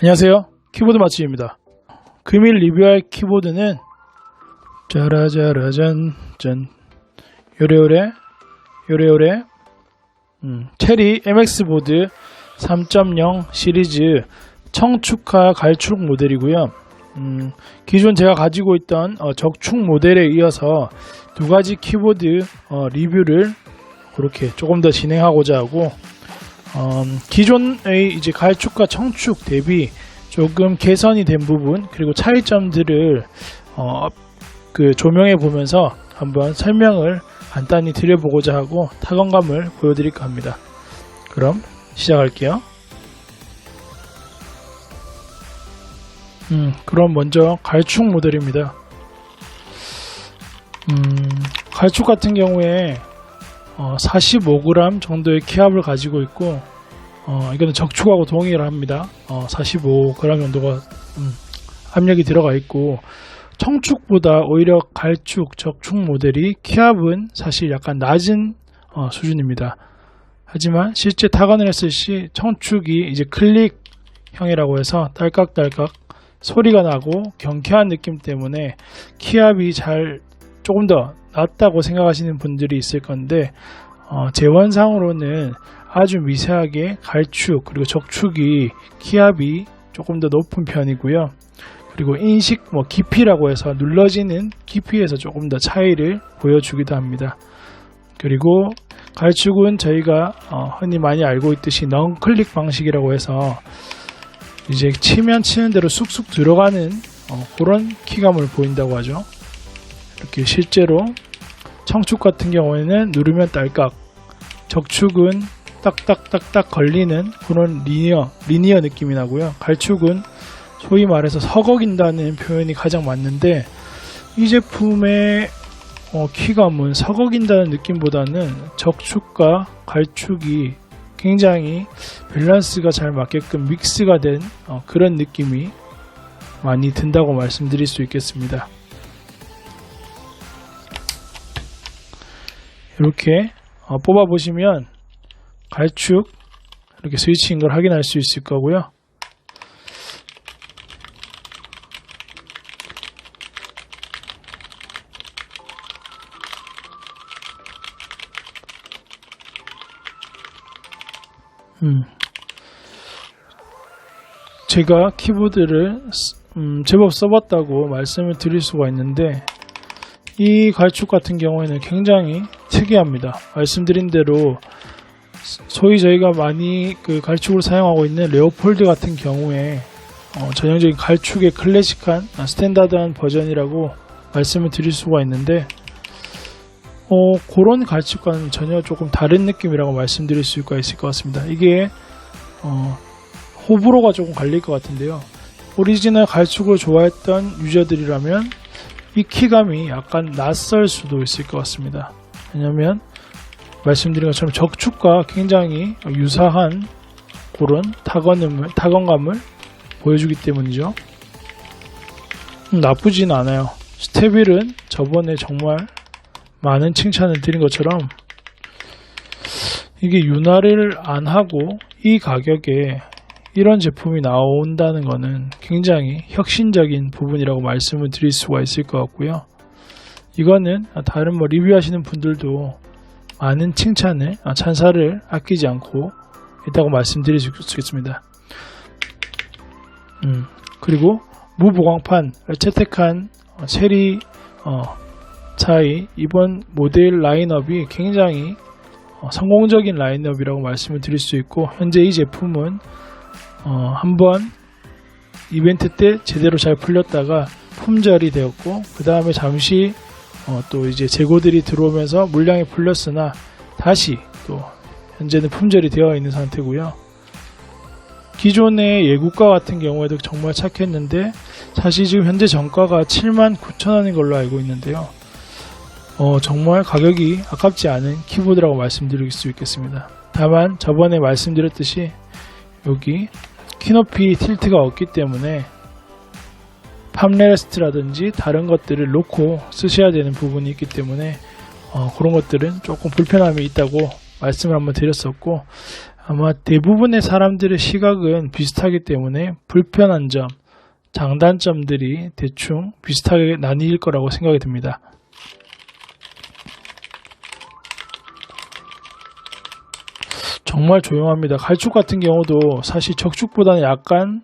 안녕하세요, 키보드 맛집입니다. 금일 리뷰할 키보드는 짜라짜라짠 짠 요래요래 체리 MX 보드 3.0 시리즈 청축화 갈축 모델이고요. 기존 제가 가지고 있던 적축 모델에 이어서 두 가지 키보드 리뷰를 그렇게 조금 더 진행하고자 하고, 기존의 이제 갈축과 청축 대비 조금 개선이 된 부분 그리고 차이점들을 조명해 보면서 한번 설명을 간단히 드려보고자 하고 타건감을 보여드릴까 합니다. 그럼 시작할게요. 그럼 먼저 갈축 모델입니다. 갈축 같은 경우에 45g 정도의 키압을 가지고 있고, 이거는 적축하고 동일합니다. 45g 정도가 압력이 들어가 있고, 청축보다 오히려 갈축, 적축 모델이 키압은 사실 약간 낮은 수준입니다. 하지만 실제 타건을 했을 시 청축이 이제 클릭형이라고 해서 딸깍딸깍 소리가 나고 경쾌한 느낌 때문에 키압이 조금 더 낮다고 생각하시는 분들이 있을 건데, 재원상으로는 아주 미세하게 갈축 그리고 적축이 키압이 조금 더 높은 편이고요. 그리고 인식 깊이라고 해서 눌러지는 깊이에서 조금 더 차이를 보여주기도 합니다. 그리고 갈축은 저희가 흔히 많이 알고 있듯이 넌클릭 방식이라고 해서 이제 치면 치는 대로 쑥쑥 들어가는 그런 키감을 보인다고 하죠. 이렇게 실제로 청축 같은 경우에는 누르면 딸깍, 적축은 딱딱딱딱 걸리는 그런 리니어 느낌이 나고요. 갈축은 소위 말해서 서걱인다는 표현이 가장 맞는데, 이 제품의 키감은 서걱인다는 느낌보다는 적축과 갈축이 굉장히 밸런스가 잘 맞게끔 믹스가 된 그런 느낌이 많이 든다고 말씀드릴 수 있겠습니다. 이렇게 뽑아 보시면 갈축 이렇게 스위치인 걸 확인할 수 있을 거고요. 제가 키보드를 제법 써봤다고 말씀을 드릴 수가 있는데, 이 갈축 같은 경우에는 굉장히 특이합니다. 말씀드린 대로 소위 저희가 많이 갈축을 사용하고 있는 레오폴드 같은 경우에 전형적인 갈축의 클래식한 스탠다드한 버전이라고 말씀을 드릴 수가 있는데, 그런 갈축과는 전혀 조금 다른 느낌이라고 말씀드릴 수가 있을 것 같습니다. 이게 호불호가 조금 갈릴 것 같은데요. 오리지널 갈축을 좋아했던 유저들이라면 이 키감이 약간 낯설 수도 있을 것 같습니다. 왜냐면 말씀드린 것처럼 적축과 굉장히 유사한 그런 타건감을 보여주기 때문이죠. 나쁘진 않아요. 스테빌은 저번에 정말 많은 칭찬을 드린 것처럼 이게 윤활을 안 하고 이 가격에 이런 제품이 나온다는 것은 굉장히 혁신적인 부분이라고 말씀을 드릴 수가 있을 것 같고요. 이거는 다른 리뷰하시는 분들도 많은 칭찬을, 찬사를 아끼지 않고 있다고 말씀드릴 수 있겠습니다. 그리고 무보강판을 채택한 체리 차이 이번 모델 라인업이 굉장히 성공적인 라인업이라고 말씀을 드릴 수 있고, 현재 이 제품은 한번 이벤트 때 제대로 잘 풀렸다가 품절이 되었고, 그 다음에 잠시 또 이제 재고들이 들어오면서 물량이 풀렸으나 다시 또 현재는 품절이 되어 있는 상태고요. 기존의 예고가 같은 경우에도 정말 착했는데 사실 지금 현재 정가가 79,000원인 걸로 알고 있는데요. 정말 가격이 아깝지 않은 키보드라고 말씀드릴 수 있겠습니다. 다만 저번에 말씀드렸듯이 여기 키높이 틸트가 없기 때문에 팜레스트라든지 다른 것들을 놓고 쓰셔야 되는 부분이 있기 때문에 그런 것들은 조금 불편함이 있다고 말씀을 한번 드렸었고, 아마 대부분의 사람들의 시각은 비슷하기 때문에 불편한 점, 장단점들이 대충 비슷하게 나뉠 거라고 생각이 듭니다. 정말 조용합니다. 갈축 같은 경우도 사실 적축보다는 약간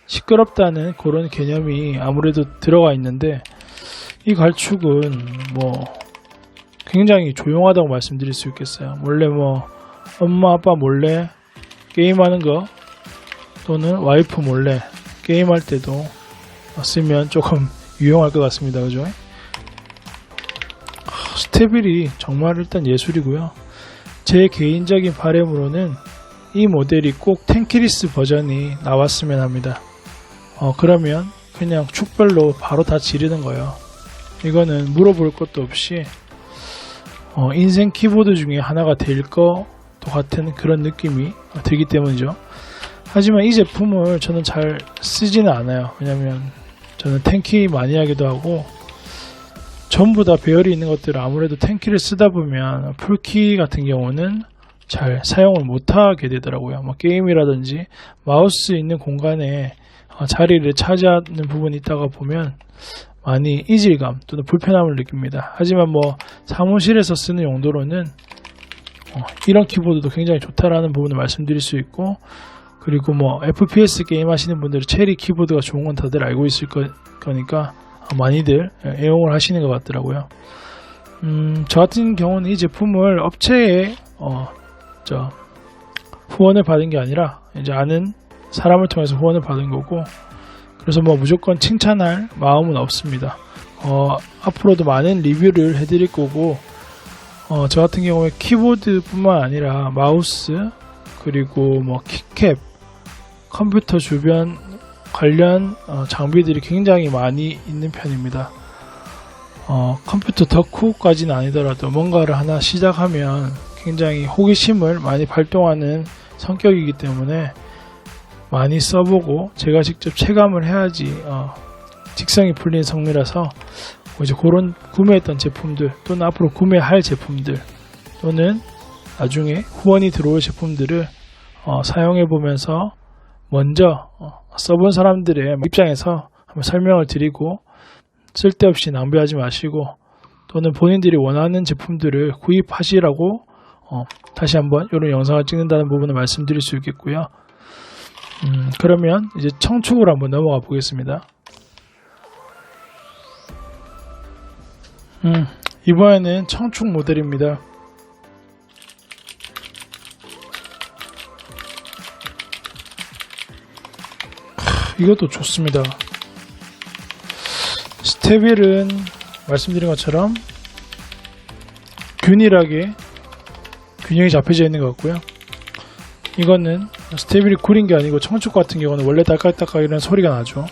시끄럽다는 그런 개념이 아무래도 들어가 있는데, 이 갈축은 뭐 굉장히 조용하다고 말씀드릴 수 있겠어요. 원래 뭐 엄마 아빠 몰래 게임하는 거, 또는 와이프 몰래 게임할 때도 쓰면 조금 유용할 것 같습니다. 그죠? 스테빌이 정말 일단 예술이고요. 제 개인적인 바람으로는 이 모델이 꼭 텐키리스 버전이 나왔으면 합니다. 그러면 그냥 축별로 바로 다 지르는 거예요. 이거는 물어볼 것도 없이 인생 키보드 중에 하나가 될 것 같은 그런 느낌이 들기 때문이죠. 하지만 이 제품을 저는 잘 쓰지는 않아요. 왜냐면 저는 텐키 많이 하기도 하고, 전부 다 배열이 있는 것들을 아무래도 텐키를 쓰다 보면 풀키 같은 경우는 잘 사용을 못하게 되더라고요. 뭐 게임이라든지 마우스 있는 공간에 자리를 차지하는 부분이 있다가 보면 많이 이질감 또는 불편함을 느낍니다. 하지만 뭐 사무실에서 쓰는 용도로는 이런 키보드도 굉장히 좋다라는 부분을 말씀드릴 수 있고, 그리고 뭐 FPS 게임 하시는 분들은 체리 키보드가 좋은 건 다들 알고 있을 거니까 많이들 애용을 하시는 것 같더라고요. 저 같은 경우는 이 제품을 업체에 후원을 받은 게 아니라 이제 아는 사람을 통해서 후원을 받은 거고, 그래서 뭐 무조건 칭찬할 마음은 없습니다. 앞으로도 많은 리뷰를 해드릴 거고, 저 같은 경우에 키보드뿐만 아니라 마우스, 그리고 뭐 키캡, 컴퓨터 주변 관련 장비들이 굉장히 많이 있는 편입니다. 컴퓨터 덕후까지는 아니더라도 뭔가를 하나 시작하면 굉장히 호기심을 많이 발동하는 성격이기 때문에 많이 써보고 제가 직접 체감을 해야지 직성이 풀린 성미라서 이제 그런 구매했던 제품들, 또는 앞으로 구매할 제품들, 또는 나중에 후원이 들어올 제품들을 사용해보면서 먼저 써본 사람들의 입장에서 한번 설명을 드리고, 쓸데없이 낭비하지 마시고, 또는 본인들이 원하는 제품들을 구입하시라고 다시 한번 이런 영상을 찍는다는 부분을 말씀드릴 수 있겠고요. 그러면 이제 청축으로 한번 넘어가 보겠습니다. 이번에는 청축 모델입니다. 이것도 좋습니다. 스테빌은 말씀드린 것처럼 균일하게 균형이 잡혀져 있는 것 같고요. 이거는 스테빌이 구린 게 아니고, 청축 같은 경우는 원래 딸깍딸깍 이런 소리가 나죠.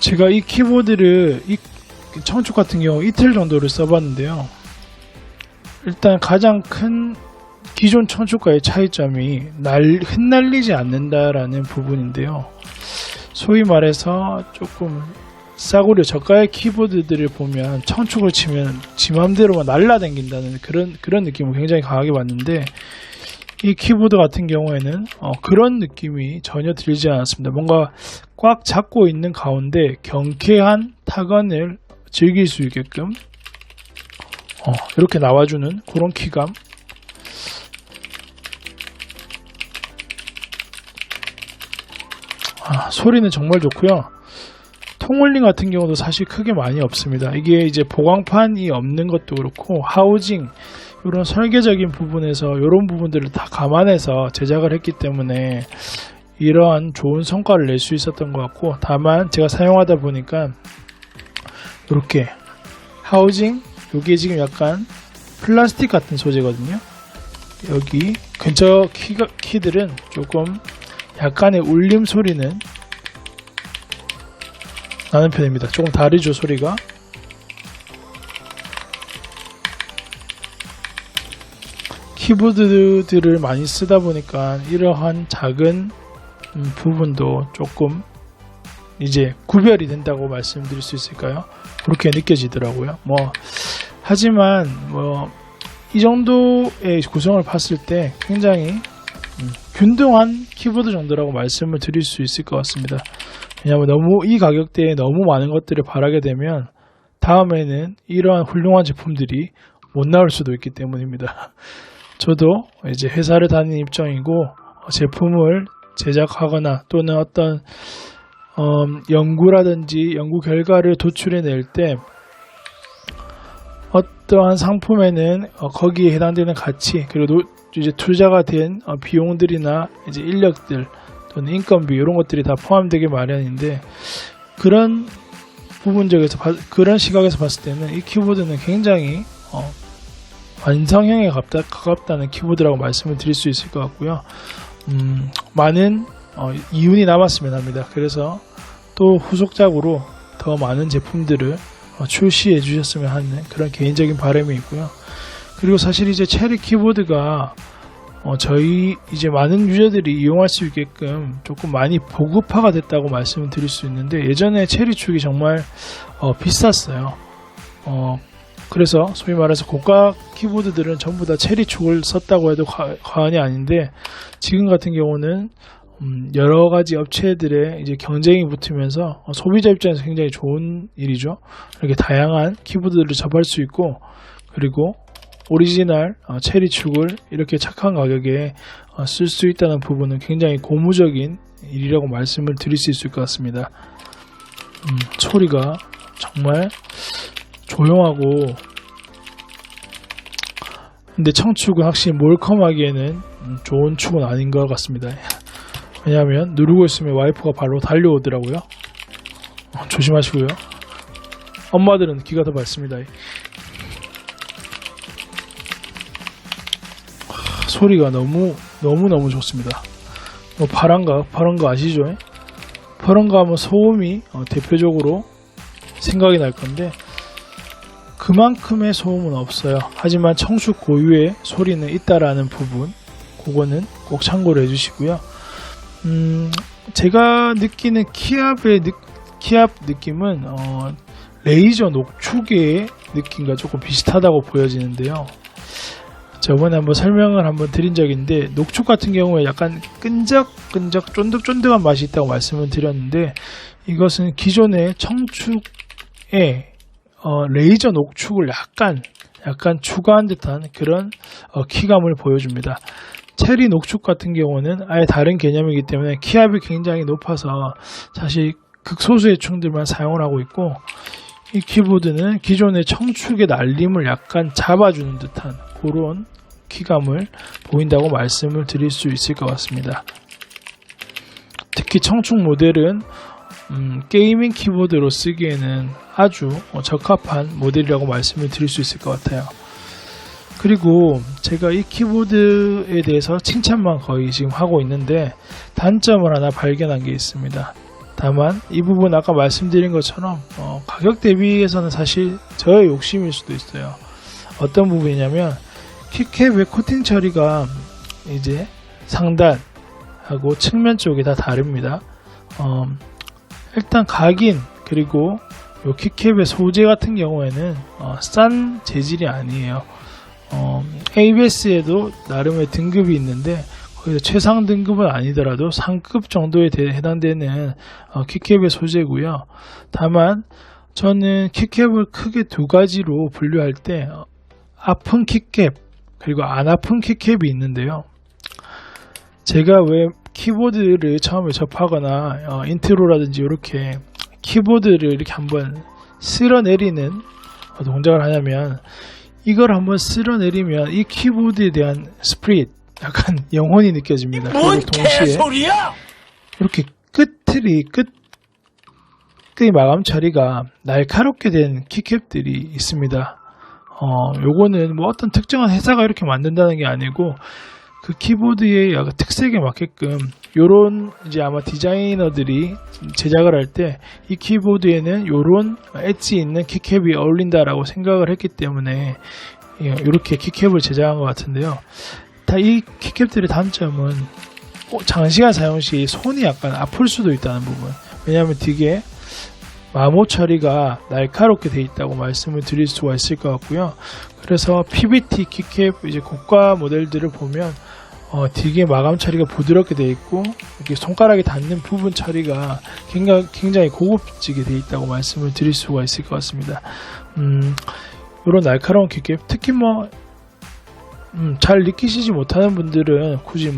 제가 이 키보드를 청축 같은 경우 이틀 정도를 써봤는데요. 일단 가장 큰 기존 청축과의 차이점이 흩날리지 않는다라는 부분인데요. 소위 말해서 조금 싸구려 저가의 키보드들을 보면 청축을 치면 지 맘대로만 날라다닌다는 그런 느낌을 굉장히 강하게 받는데, 이 키보드 같은 경우에는 그런 느낌이 전혀 들지 않았습니다. 뭔가 꽉 잡고 있는 가운데 경쾌한 타건을 즐길 수 있게끔 이렇게 나와주는 그런 키감. 소리는 정말 좋고요. 통울림 같은 경우도 사실 크게 많이 없습니다. 이게 이제 보광판이 없는 것도 그렇고, 하우징 이런 설계적인 부분에서 이런 부분들을 다 감안해서 제작을 했기 때문에 이러한 좋은 성과를 낼 수 있었던 것 같고, 다만 제가 사용하다 보니까 이렇게 하우징, 이게 지금 약간 플라스틱 같은 소재거든요. 여기 근처 키들은 조금 약간의 울림 소리는 나는 편입니다. 조금 다르죠, 소리가. 키보드들을 많이 쓰다 보니까 이러한 작은 부분도 조금 이제 구별이 된다고 말씀드릴 수 있을까요? 그렇게 느껴지더라고요. 하지만 이 정도의 구성을 봤을 때 굉장히 균등한 키보드 정도라고 말씀을 드릴 수 있을 것 같습니다. 왜냐하면 너무 이 가격대에 너무 많은 것들을 바라게 되면 다음에는 이러한 훌륭한 제품들이 못 나올 수도 있기 때문입니다. 저도 이제 회사를 다니는 입장이고 제품을 제작하거나 또는 어떤 연구라든지 연구 결과를 도출해낼 때 어떠한 상품에는 거기에 해당되는 가치 그리고 이제 투자가 된 비용들이나 이제 인력들 또는 인건비 이런 것들이 다 포함되기 마련인데 그런 부분적에서 그런 시각에서 봤을 때는 이 키보드는 굉장히 완성형에 가깝다는 키보드라고 말씀을 드릴 수 있을 것 같고요. 많은 이윤이 남았으면 합니다. 그래서 또 후속작으로 더 많은 제품들을 출시해 주셨으면 하는 그런 개인적인 바람이 있고요. 그리고 사실 이제 체리 키보드가 저희 이제 많은 유저들이 이용할 수 있게끔 조금 많이 보급화가 됐다고 말씀을 드릴 수 있는데 예전에 체리 축이 정말 비쌌어요. 그래서 소위 말해서 고가 키보드들은 전부 다 체리 축을 썼다고 해도 과언이 아닌데 지금 같은 경우는 여러 가지 업체들의 이제 경쟁이 붙으면서 소비자 입장에서 굉장히 좋은 일이죠. 이렇게 다양한 키보드들을 접할 수 있고 그리고 오리지널 체리 축을 이렇게 착한 가격에 쓸 수 있다는 부분은 굉장히 고무적인 일이라고 말씀을 드릴 수 있을 것 같습니다. 소리가 정말 조용하고 근데 청축은 확실히 몰컴하기에는 좋은 축은 아닌 것 같습니다. 왜냐하면 누르고 있으면 와이프가 바로 달려오더라고요. 조심하시고요. 엄마들은 귀가 더 밝습니다. 소리가 너무 좋습니다. 파란 거 아시죠? 파란 거 하면 소음이 대표적으로 생각이 날 건데 그만큼의 소음은 없어요. 하지만 청축 고유의 소리는 있다라는 부분 그거는 꼭 참고를 해주시고요. 제가 느끼는 키압 느낌은 레이저 녹축의 느낌과 조금 비슷하다고 보여지는데요. 저번에 한번 설명을 한번 드린 적이 있는데 녹축 같은 경우에 약간 끈적끈적 쫀득쫀득한 맛이 있다고 말씀을 드렸는데 이것은 기존의 청축에 레이저 녹축을 약간 추가한 듯한 그런 키감을 보여줍니다. 체리 녹축 같은 경우는 아예 다른 개념이기 때문에 키압이 굉장히 높아서 사실 극소수의 충들만 사용을 하고 있고 이 키보드는 기존의 청축의 날림을 약간 잡아주는 듯한 그런 키감을 보인다고 말씀을 드릴 수 있을 것 같습니다. 특히 청축 모델은 게이밍 키보드로 쓰기에는 아주 적합한 모델이라고 말씀을 드릴 수 있을 것 같아요. 그리고 제가 이 키보드에 대해서 칭찬만 거의 지금 하고 있는데 단점을 하나 발견한 게 있습니다. 다만 이 부분 아까 말씀드린 것처럼 가격 대비해서는 사실 저의 욕심일 수도 있어요. 어떤 부분이냐면 키캡의 코팅 처리가 이제 상단하고 측면 쪽이 다 다릅니다. 일단 각인 그리고 요 키캡의 소재 같은 경우에는 싼 재질이 아니에요. ABS에도 나름의 등급이 있는데 거기서 최상 등급은 아니더라도 상급 정도에 해당되는 키캡의 소재고요. 다만 저는 키캡을 크게 두 가지로 분류할 때 아픈 키캡 그리고 안 아픈 키캡이 있는데요. 제가 왜 키보드를 처음에 접하거나 인트로라든지 이렇게 키보드를 이렇게 한번 쓸어내리는 동작을 하냐면 이걸 한번 쓸어내리면 이 키보드에 대한 스프릿 약간 영혼이 느껴집니다. 그리고 동시에 이렇게 끝의 마감 처리가 날카롭게 된 키캡들이 있습니다. 요거는 뭐 어떤 특정한 회사가 이렇게 만든다는 게 아니고 그 키보드의 약간 특색에 맞게끔 요런 이제 아마 디자이너들이 제작을 할 때 이 키보드에는 요런 엣지 있는 키캡이 어울린다라고 생각을 했기 때문에 이렇게 키캡을 제작한 것 같은데요. 다 이 키캡들의 단점은 장시간 사용 시 손이 약간 아플 수도 있다는 부분. 왜냐하면 뒤에 마모 처리가 날카롭게 되어 있다고 말씀을 드릴 수가 있을 것 같고요. 그래서 PBT 키캡 이제 고가 모델들을 보면 되게 마감 처리가 부드럽게 되어 있고 이렇게 손가락에 닿는 부분 처리가 굉장히 고급지게 되어 있다고 말씀을 드릴 수가 있을 것 같습니다. 이런 날카로운 키캡, 특히 잘 느끼시지 못하는 분들은 굳이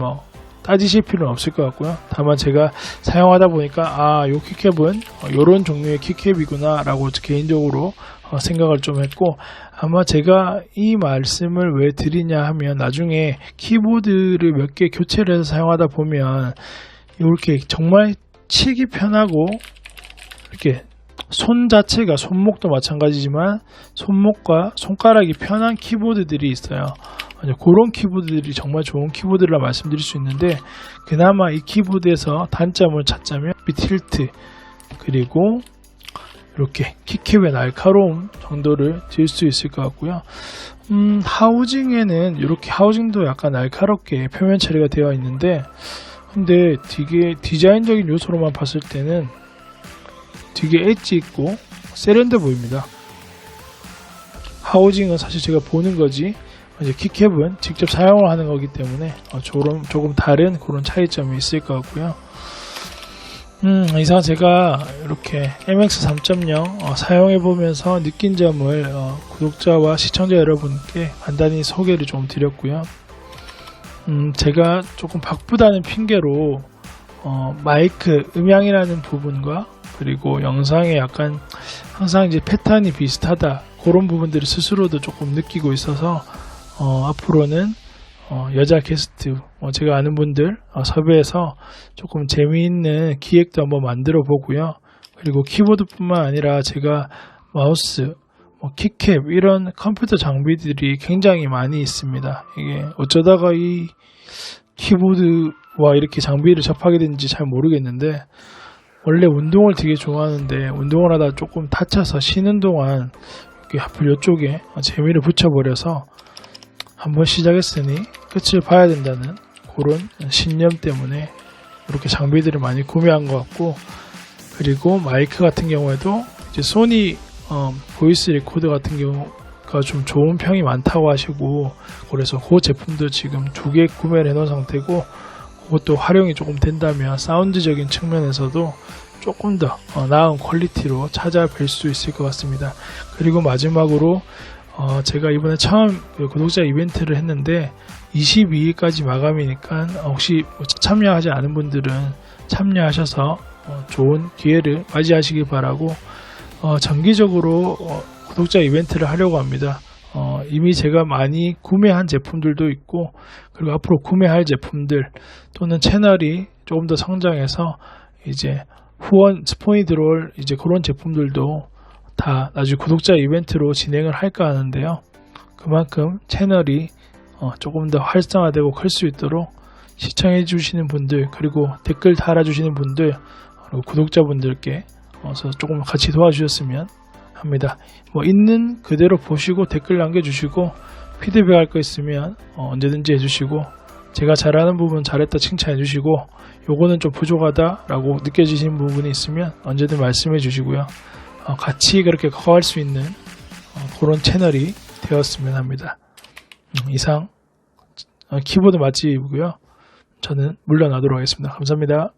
따지실 필요는 없을 것 같고요. 다만 제가 사용하다 보니까 이 키캡은 이런 종류의 키캡이구나 라고 개인적으로 생각을 좀 했고, 아마 제가 이 말씀을 왜 드리냐 하면 나중에 키보드를 몇 개 교체를 해서 사용하다 보면 이렇게 정말 치기 편하고 이렇게 손 자체가 손목도 마찬가지지만 손목과 손가락이 편한 키보드들이 있어요. 그런 키보드들이 정말 좋은 키보드라 말씀드릴 수 있는데, 그나마 이 키보드에서 단점을 찾자면 틸트 그리고 이렇게 키캡의 날카로움 정도를 들 수 있을 것 같고요. 하우징에는 이렇게 하우징도 약간 날카롭게 표면 처리가 되어 있는데, 근데 되게 디자인적인 요소로만 봤을 때는 되게 엣지 있고 세련돼 보입니다. 하우징은 사실 제가 보는 거지 이제 키캡은 직접 사용을 하는 거기 때문에 조금 다른 그런 차이점이 있을 것 같고요. 이상 제가 이렇게 MX 3.0 사용해보면서 느낀 점을 구독자와 시청자 여러분께 간단히 소개를 좀 드렸고요. 제가 조금 바쁘다는 핑계로 마이크 음향이라는 부분과 그리고 영상에 약간 항상 이제 패턴이 비슷하다 그런 부분들을 스스로도 조금 느끼고 있어서 앞으로는 여자 게스트 제가 아는 분들 섭외해서 조금 재미있는 기획도 한번 만들어 보고요. 그리고 키보드뿐만 아니라 제가 마우스, 키캡 이런 컴퓨터 장비들이 굉장히 많이 있습니다. 이게 어쩌다가 이 키보드와 이렇게 장비를 접하게 된지 잘 모르겠는데, 원래 운동을 되게 좋아하는데 운동을 하다 조금 다쳐서 쉬는 동안 하필 이쪽에 재미를 붙여버려서 한번 시작했으니 끝을 봐야 된다는 그런 신념 때문에 이렇게 장비들을 많이 구매한 것 같고, 그리고 마이크 같은 경우에도 이제 소니 보이스 리코더 같은 경우가 좀 좋은 평이 많다고 하시고, 그래서 그 제품도 지금 2개 구매를 해놓은 상태고, 그것도 활용이 조금 된다면 사운드적인 측면에서도 조금 더 나은 퀄리티로 찾아뵐 수 있을 것 같습니다. 그리고 마지막으로 제가 이번에 처음 구독자 이벤트를 했는데 22일까지 마감이니까 혹시 참여하지 않은 분들은 참여하셔서 좋은 기회를 맞이하시기 바라고, 정기적으로 구독자 이벤트를 하려고 합니다. 이미 제가 많이 구매한 제품들도 있고, 그리고 앞으로 구매할 제품들 또는 채널이 조금 더 성장해서 이제 후원 스폰이 들어올 이제 그런 제품들도 다 나중에 구독자 이벤트로 진행을 할까 하는데요. 그만큼 채널이 조금 더 활성화되고 클 수 있도록 시청해 주시는 분들, 그리고 댓글 달아주시는 분들, 그리고 구독자분들께 조금 같이 도와주셨으면 합니다. 있는 그대로 보시고 댓글 남겨주시고, 피드백 할 거 있으면 언제든지 해주시고, 제가 잘하는 부분 잘했다 칭찬해 주시고, 요거는 좀 부족하다 라고 느껴지시는 부분이 있으면 언제든 말씀해 주시고요. 같이 그렇게 커갈 수 있는 그런 채널이 되었으면 합니다. 이상 키보드 맛집이고요. 저는 물러나도록 하겠습니다. 감사합니다.